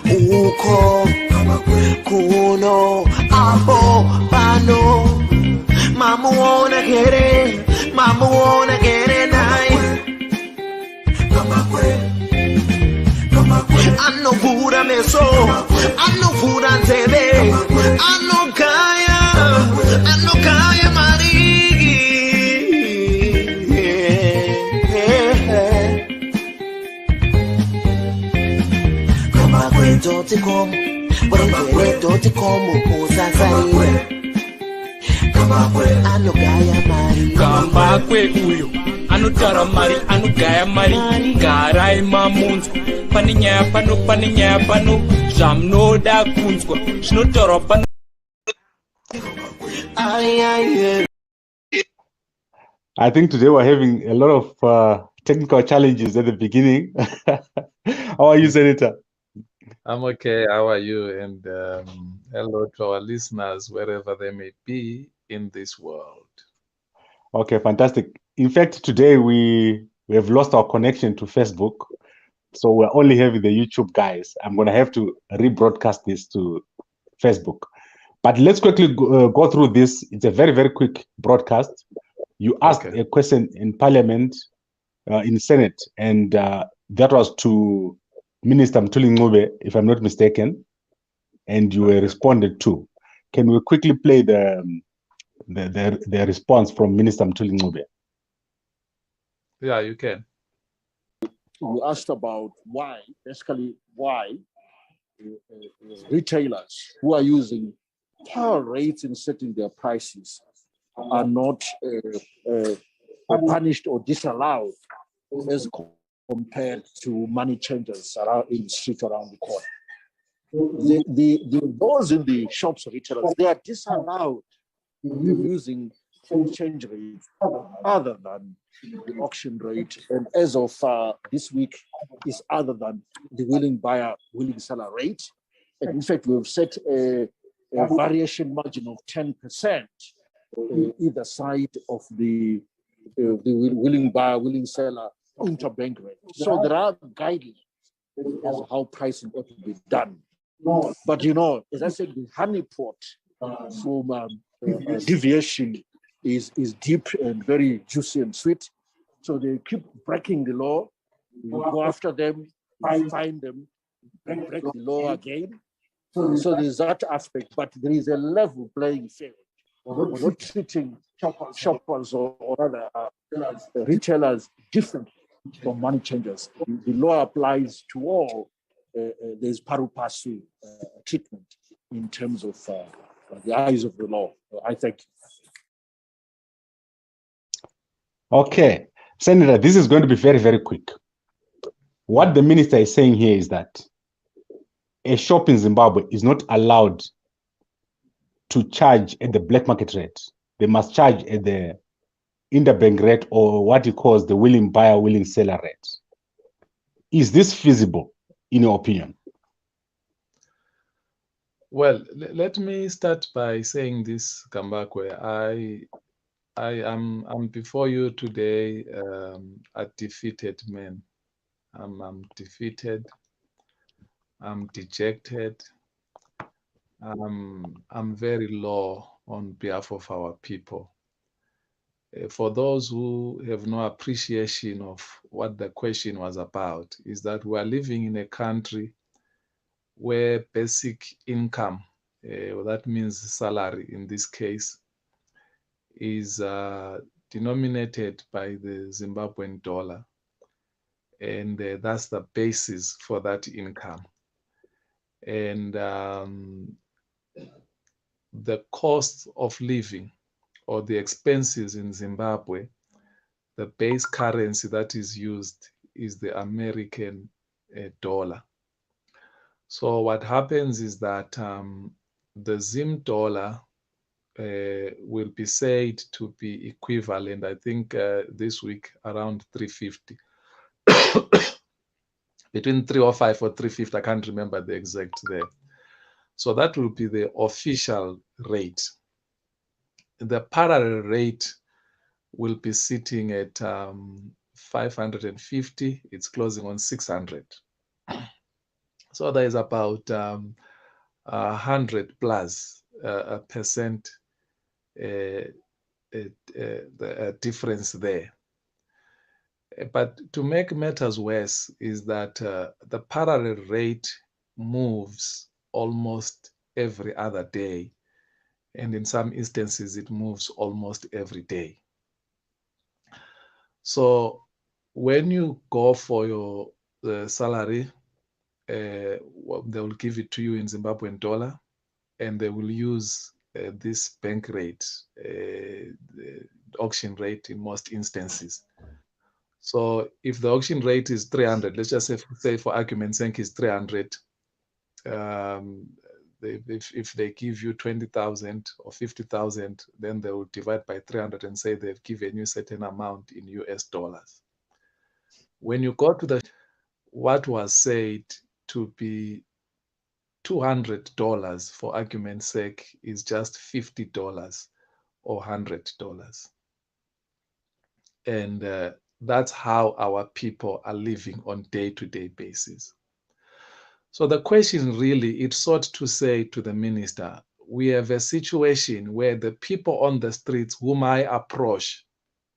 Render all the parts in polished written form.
Uko kuno apo pano mama wanna get it nice. I know food I meso, I know food I tebe, I know kaya marigi. Kama kwetu tikom, kwetu tikom usasai. Kama kwe ano kaya marigi. Kama kwe uyo. Anutara mari, anugaya mari, garai mamunzko. Paninya pano, jamno da kunzko. Shnutoro pano. I think today we're having a lot of technical challenges at the beginning. How are you, Senator? I'm okay. How are you? And hello to our listeners, wherever they may be in this world. Okay, fantastic. In fact, today we have lost our connection to Facebook, so we're only having the YouTube guys. I'm going to have to rebroadcast this to Facebook. But let's quickly go through this. It's a very, very quick broadcast. You asked a question in Parliament, in Senate, and that was to Minister Mthuli Ncube, if I'm not mistaken, and you were responded to. Can we quickly play the response from Minister Mthuli Ncube? Yeah, you can. We asked about why retailers who are using power rates in setting their prices are not punished or disallowed as compared to money changers around in the street around the corner. Those in the shops of retailers, they are disallowed using exchange rates other than the auction rate, and as of this week is other than the willing buyer, willing seller rate. And in fact, we've set a variation margin of 10% either side of the willing buyer, willing seller interbank rate. So there are guidelines as to how pricing ought to be done. But as I said, the honeypot from deviation is deep and very juicy and sweet. So they keep breaking the law. We go after them, find them, break the law again. So there's that aspect, but there is a level playing field. We're not treating shoppers or other retailers different from money changers. The law applies to all. There's pari passu treatment in terms of the eyes of the law. I thank you. Okay, Senator, this is going to be very, very quick. What the minister is saying here is that a shop in Zimbabwe is not allowed to charge at the black market rate. They must charge at the interbank rate, or what he calls the willing buyer, willing seller rate. Is this feasible, in your opinion? Well, let me start by saying this, Kambakwe. I am before you today a defeated man. I'm defeated. I'm dejected. I'm very low on behalf of our people. For those who have no appreciation of what the question was about, is that we are living in a country where basic income, that means salary in this case, is denominated by the Zimbabwean dollar. And that's the basis for that income. And the cost of living or the expenses in Zimbabwe, the base currency that is used is the American dollar. So what happens is that the Zim dollar will be said to be equivalent, I think this week, around 350. Between 305 or 350, I can't remember the exact there. So that will be the official rate. The parallel rate will be sitting at 550. It's closing on 600. So there is about 100 plus percent the difference there. But to make matters worse is that the parallel rate moves almost every other day, and in some instances it moves almost every day. So when you go for your salary, they will give it to you in Zimbabwean dollar, and they will use this bank rate, the auction rate in most instances. So if the auction rate is 300, let's just say for argument's sake is 300, if they give you 20,000 or 50,000, then they will divide by 300 and say they've given you certain amount in US dollars. When you go to what was said to be $200 for argument's sake is just $50 or $100. And that's how our people are living on day-to-day basis. So the question really, it sought to say to the minister, we have a situation where the people on the streets whom I approach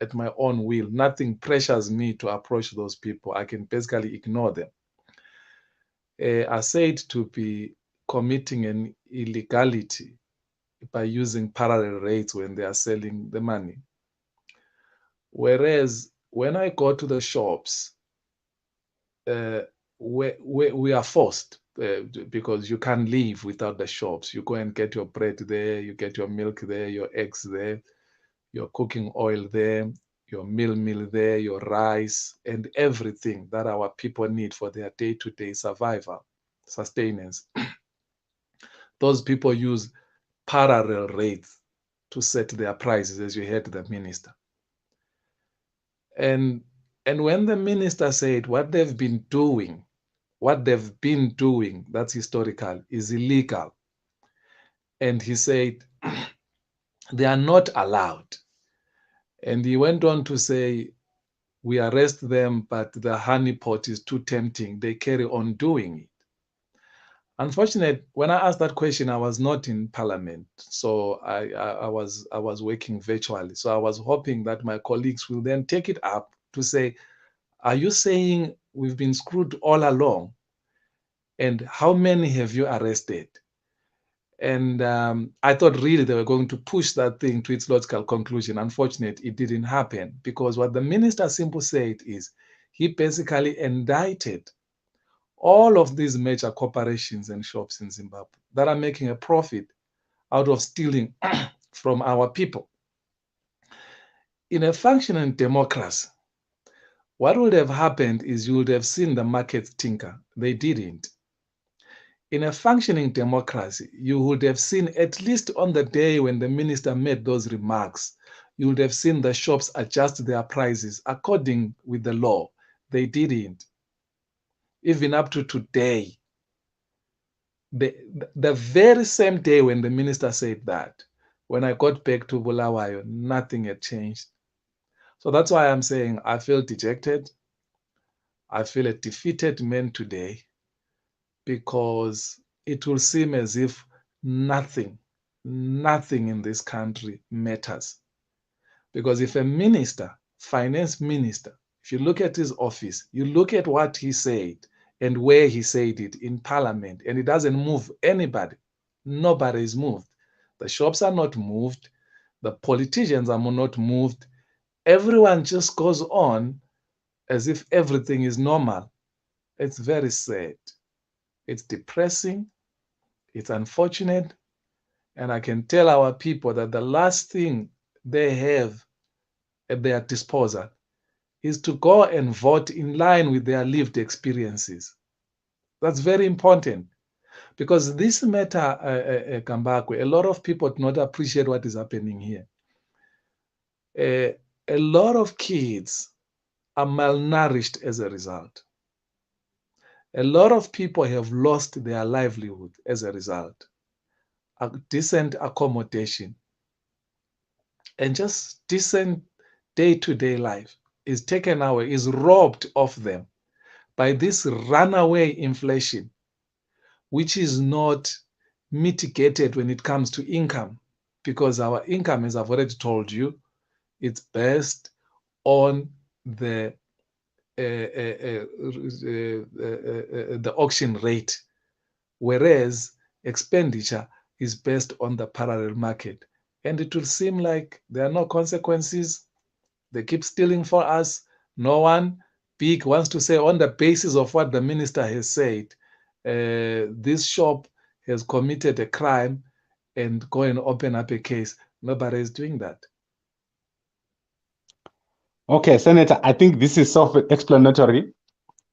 at my own will, nothing pressures me to approach those people. I can basically ignore them. Are said to be committing an illegality by using parallel rates when they are selling the money. Whereas when I go to the shops, we are forced because you can't live without the shops. You go and get your bread there, you get your milk there, your eggs there, your cooking oil there, your meal there, your rice, and everything that our people need for their day-to-day survival, sustenance. Those people use parallel rates to set their prices, as you heard the minister. And when the minister said what they've been doing, that's historical, is illegal. And he said they are not allowed. And he went on to say, we arrest them, but the honeypot is too tempting. They carry on doing it. Unfortunately, when I asked that question, I was not in Parliament, so I was working virtually. So I was hoping that my colleagues will then take it up to say, are you saying we've been screwed all along? And how many have you arrested? And I thought really they were going to push that thing to its logical conclusion. Unfortunately, it didn't happen, because what the minister simply said is he basically indicted all of these major corporations and shops in Zimbabwe that are making a profit out of stealing from our people. In a functioning democracy, what would have happened is you would have seen the markets tinker. They didn't. In a functioning democracy, you would have seen, at least on the day when the minister made those remarks, you would have seen the shops adjust their prices according with the law. They didn't. Even up to today, the very same day when the minister said that, when I got back to Bulawayo, nothing had changed. So that's why I'm saying I feel dejected. I feel a defeated man today, because it will seem as if nothing in this country matters. Because if a minister, finance minister, if you look at his office, you look at what he said and where he said it in Parliament, and it doesn't move anybody. Nobody is moved. The shops are not moved. The politicians are not moved. Everyone just goes on as if everything is normal. It's very sad. It's depressing. It's unfortunate. And I can tell our people that the last thing they have at their disposal is to go and vote in line with their lived experiences. That's very important, because this matter, Kambakwe, a lot of people do not appreciate what is happening here. A lot of kids are malnourished as a result. A lot of people have lost their livelihood as a result. A decent accommodation and just decent day-to-day life is taken away, is robbed of them by this runaway inflation which is not mitigated when it comes to income, because our income, as I've already told you, it's based on the auction rate, whereas expenditure is based on the parallel market. And it will seem like there are no consequences. They keep stealing for us. No one big wants to say, on the basis of what the minister has said, this shop has committed a crime, and go and open up a case. Nobody is doing that. Okay, Senator, I think this is self-explanatory,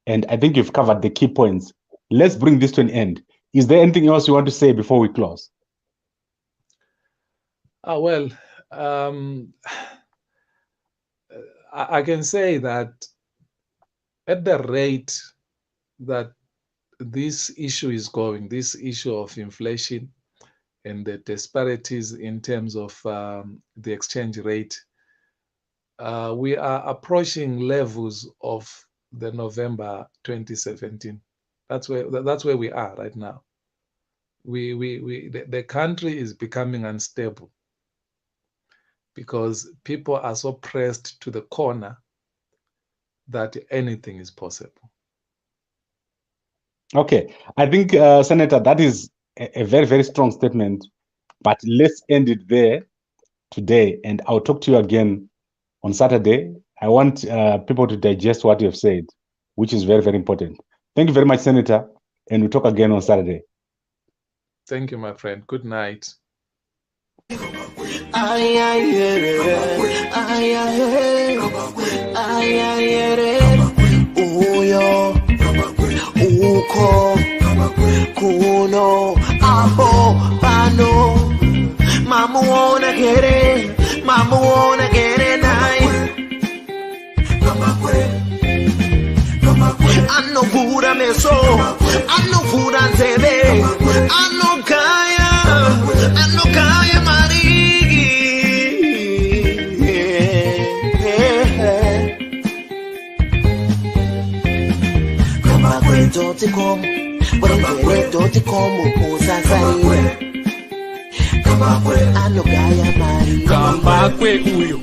and I think you've covered the key points. Let's bring this to an end. Is there anything else you want to say before we close? Well, I can say that at the rate that this issue is going, this issue of inflation and the disparities in terms of the exchange rate, we are approaching levels of the November 2017. That's where we are right now. The country is becoming unstable because people are so pressed to the corner that anything is possible. Okay, I think, Senator, that is a very, very strong statement, but let's end it there today, and I'll talk to you again on Saturday. I want people to digest what you have said, which is very, very important. Thank you very much, Senator, and we'll talk again on Saturday. Thank you, my friend. Good night. Uko kuno apo pano mamuona kere nai anno pura meso anno pura nzebe anno kaya marigi Doticom, Doticom, Usasari. Come back, uyo.